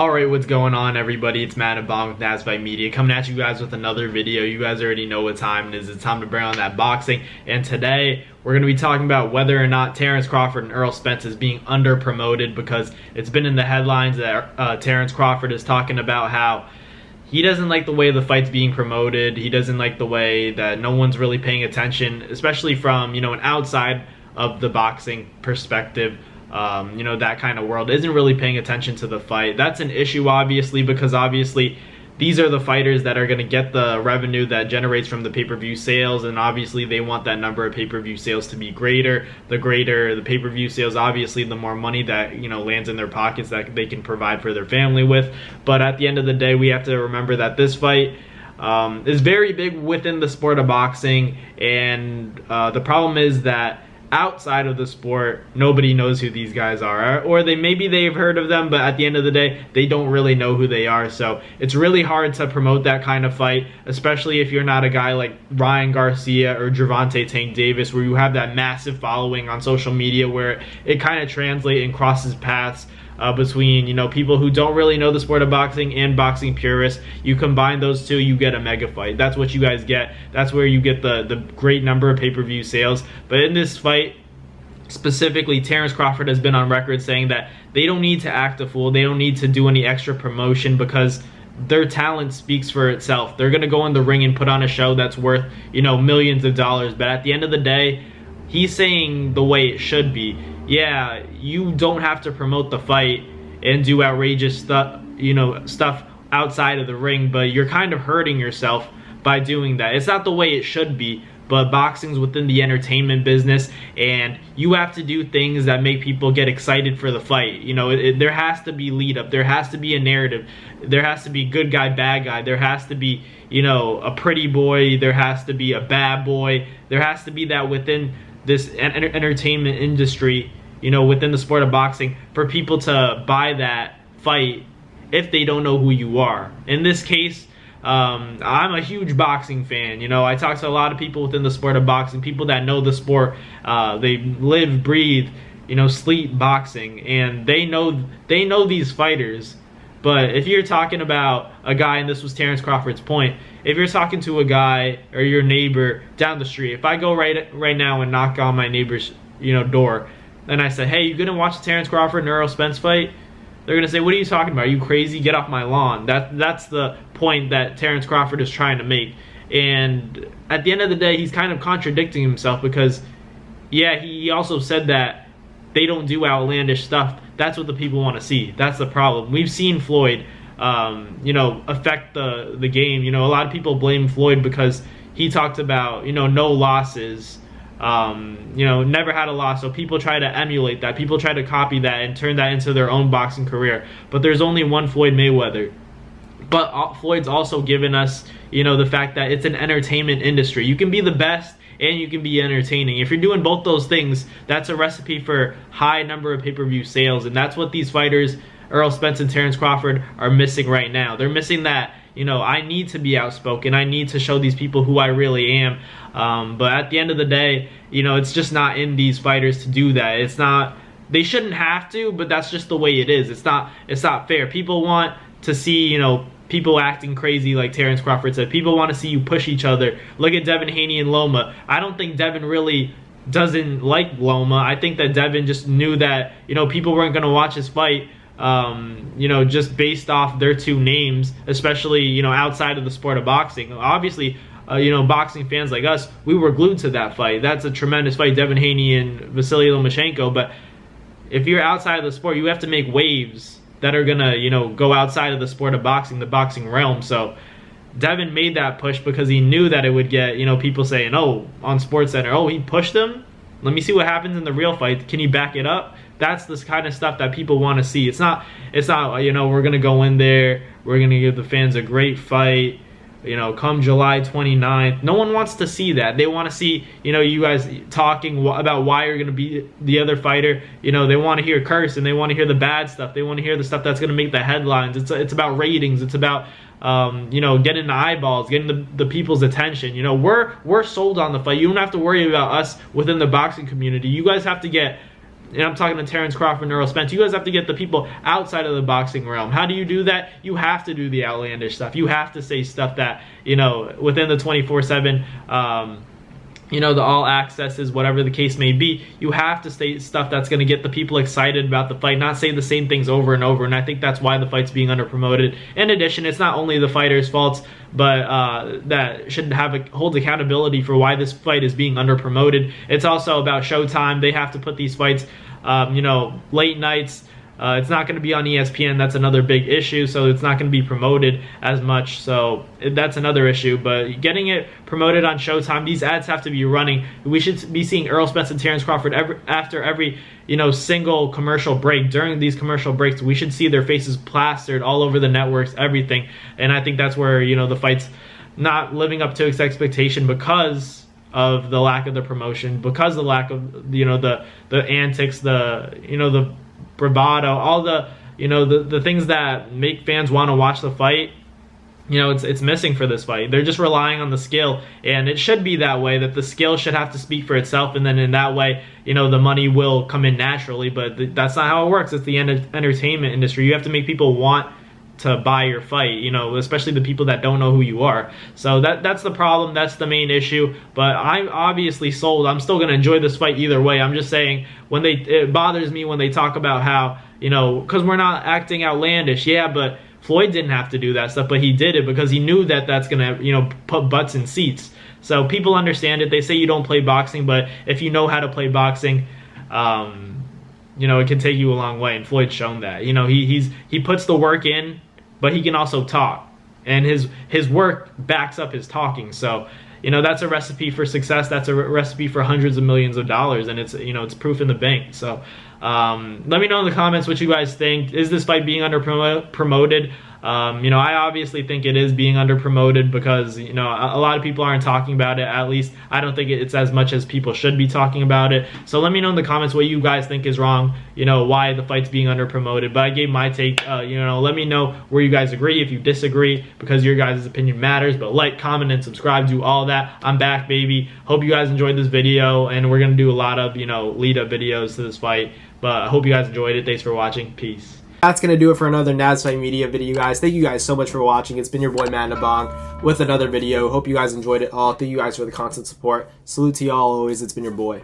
Alright, what's going on, everybody? It's Matt and Bong with NASBY Media coming at you guys with another video. You guys already know what time it is. It's time to bring on that boxing. And today, we're going to be talking about whether or not Terence Crawford and Errol Spence is being under-promoted, because it's been in the headlines that Terence Crawford is talking about how he doesn't like the way the fight's being promoted. He doesn't like the way that no one's really paying attention, especially from, an outside of the boxing perspective. That kind of world isn't really paying attention to the fight. That's an issue, obviously, because obviously these are the fighters that are going to get the revenue that generates from the pay-per-view sales, and obviously they want that number of pay-per-view sales to be greater. The greater the pay-per-view sales, obviously the more money that lands in their pockets that they can provide for their family with. But at the end of the day, we have to remember that this fight is very big within the sport of boxing, and the problem is that outside of the sport, nobody knows who these guys are, or maybe they've heard of them, but at the end of the day, they don't really know who they are. So it's really hard to promote that kind of fight, especially if you're not a guy like Ryan Garcia or Gervonta Tank Davis, where you have that massive following on social media, where it kind of translates and crosses paths between people who don't really know the sport of boxing and boxing purists. You combine those two, you get a mega fight. That's what you guys get. That's where you get the great number of pay-per-view sales. But in this fight specifically, Terence Crawford has been on record saying that they don't need to act a fool. They don't need to do any extra promotion because their talent speaks for itself. They're gonna go in the ring and put on a show that's worth millions of dollars. But at the end of the day, he's saying the way it should be. Yeah, you don't have to promote the fight and do outrageous stuff, stuff outside of the ring, but you're kind of hurting yourself by doing that. It's not the way it should be, but boxing's within the entertainment business, and you have to do things that make people get excited for the fight. There has to be lead up. There has to be a narrative. There has to be good guy, bad guy. There has to be, a pretty boy. There has to be a bad boy. There has to be that within this entertainment industry, within the sport of boxing, for people to buy that fight if they don't know who you are. In this case, I'm a huge boxing fan. I talk to a lot of people within the sport of boxing, people that know the sport. They live, breathe, sleep boxing, and they know these fighters. But if you're talking about a guy, and this was Terence Crawford's point, if you're talking to a guy or your neighbor down the street, if I go right now and knock on my neighbor's door, and I say, hey, you gonna watch the Terence Crawford and Errol Spence fight? They're gonna say, what are you talking about? Are you crazy? Get off my lawn. That's the point that Terence Crawford is trying to make. And at the end of the day, he's kind of contradicting himself, because yeah, he also said that they don't do outlandish stuff. That's what the people want to see. That's the problem. We've seen Floyd affect the game. A lot of people blame Floyd because he talked about no losses, never had a loss. So people try to emulate that. People try to copy that and turn that into their own boxing career. But there's only one Floyd Mayweather. But Floyd's also given us the fact that it's an entertainment industry. You can be the best and you can be entertaining. If you're doing both those things, that's a recipe for high number of pay-per-view sales. And that's what these fighters, Errol Spence and Terence Crawford, are missing right now. They're missing that, I need to be outspoken. I need to show these people who I really am. But at the end of the day, it's just not in these fighters to do that. It's not, they shouldn't have to, but that's just the way it is. It's not fair. People want to see, people acting crazy, like Terence Crawford said. People want to see you push each other. Look at Devin Haney and Loma. I don't think Devin really doesn't like Loma. I think that Devin just knew that, people weren't going to watch his fight, just based off their two names, especially, outside of the sport of boxing. Obviously, boxing fans like us, we were glued to that fight. That's a tremendous fight, Devin Haney and Vasily Lomachenko. But if you're outside of the sport, you have to make waves that are gonna, go outside of the sport of boxing, the boxing realm. So Devin made that push because he knew that it would get, people saying, oh, on SportsCenter, oh, he pushed him? Let me see what happens in the real fight. Can you back it up? That's this kind of stuff that people want to see. It's not, we're gonna go in there, we're gonna give the fans a great fight, come July 29th. No one wants to see that. They want to see, you guys talking about why you're going to beat the other fighter. They want to hear cursing. They want to hear the bad stuff. They want to hear the stuff that's going to make the headlines. It's about ratings. It's about, getting the eyeballs, getting the people's attention. We're sold on the fight. You don't have to worry about us within the boxing community. You guys have to get and I'm talking to Terence, Crawford, and Earl Spence, you guys have to get the people outside of the boxing realm. How do you do that? You have to do the outlandish stuff. You have to say stuff that, you know, within the 24/7, you know, the all accesses, whatever the case may be, you have to say stuff that's going to get the people excited about the fight, not say the same things over and over. And I think that's why the fight's being under-promoted. In addition, it's not only the fighters' faults, but that should hold accountability for why this fight is being under-promoted. It's also about Showtime. They have to put these fights, you know, late nights. It's not going to be on ESPN. That's another big issue, so it's not going to be promoted as much, so that's another issue. But getting it promoted on Showtime, these ads have to be running. We should be seeing Earl Spence and Terence Crawford after every, you know, single commercial break. During these commercial breaks, we should see their faces plastered all over the networks, everything. And I think that's where, you know, the fight's not living up to its expectation because of the lack of the promotion, because of the lack of, you know, the antics, you know, the bravado, all the, you know, the things that make fans want to watch the fight. You know, it's missing for this fight. They're just relying on the skill, and it should be that way, that the skill should have to speak for itself, and then in that way, you know, the money will come in naturally. But that's not how it works. It's the entertainment industry. You have to make people want to buy your fight, you know, especially the people that don't know who you are. So that's the problem. That's the main issue. But I'm obviously sold. I'm still going to enjoy this fight either way. I'm just saying, it bothers me when they talk about how, you know, because we're not acting outlandish. Yeah, but Floyd didn't have to do that stuff, but he did it because he knew that that's going to, you know, put butts in seats. So people understand it. They say you don't play boxing, but if you know how to play boxing, you know, it can take you a long way, and Floyd's shown that. You know, he puts the work in, but he can also talk, and his work backs up his talking. So, you know, that's a recipe for success. That's a recipe for hundreds of millions of dollars, and it's, you know, it's proof in the bank. So let me know in the comments what you guys think. Is this fight being promoted? You know, I obviously think it is being under-promoted because, you know, a lot of people aren't talking about it. At least I don't think it's as much as people should be talking about it. So let me know in the comments what you guys think is wrong, you know, why the fight's being under-promoted. But I gave my take. You know, let me know where you guys agree, if you disagree, because your guys' opinion matters. But like, comment, and subscribe, do all that. I'm back, baby. Hope you guys enjoyed this video, and we're going to do a lot of, you know, lead-up videos to this fight. But I hope you guys enjoyed it. Thanks for watching. Peace. That's going to do it for another Fight Media video, guys. Thank you guys so much for watching. It's been your boy, Manabong, with another video. Hope you guys enjoyed it all. Thank you guys for the constant support. Salute to y'all always. It's been your boy.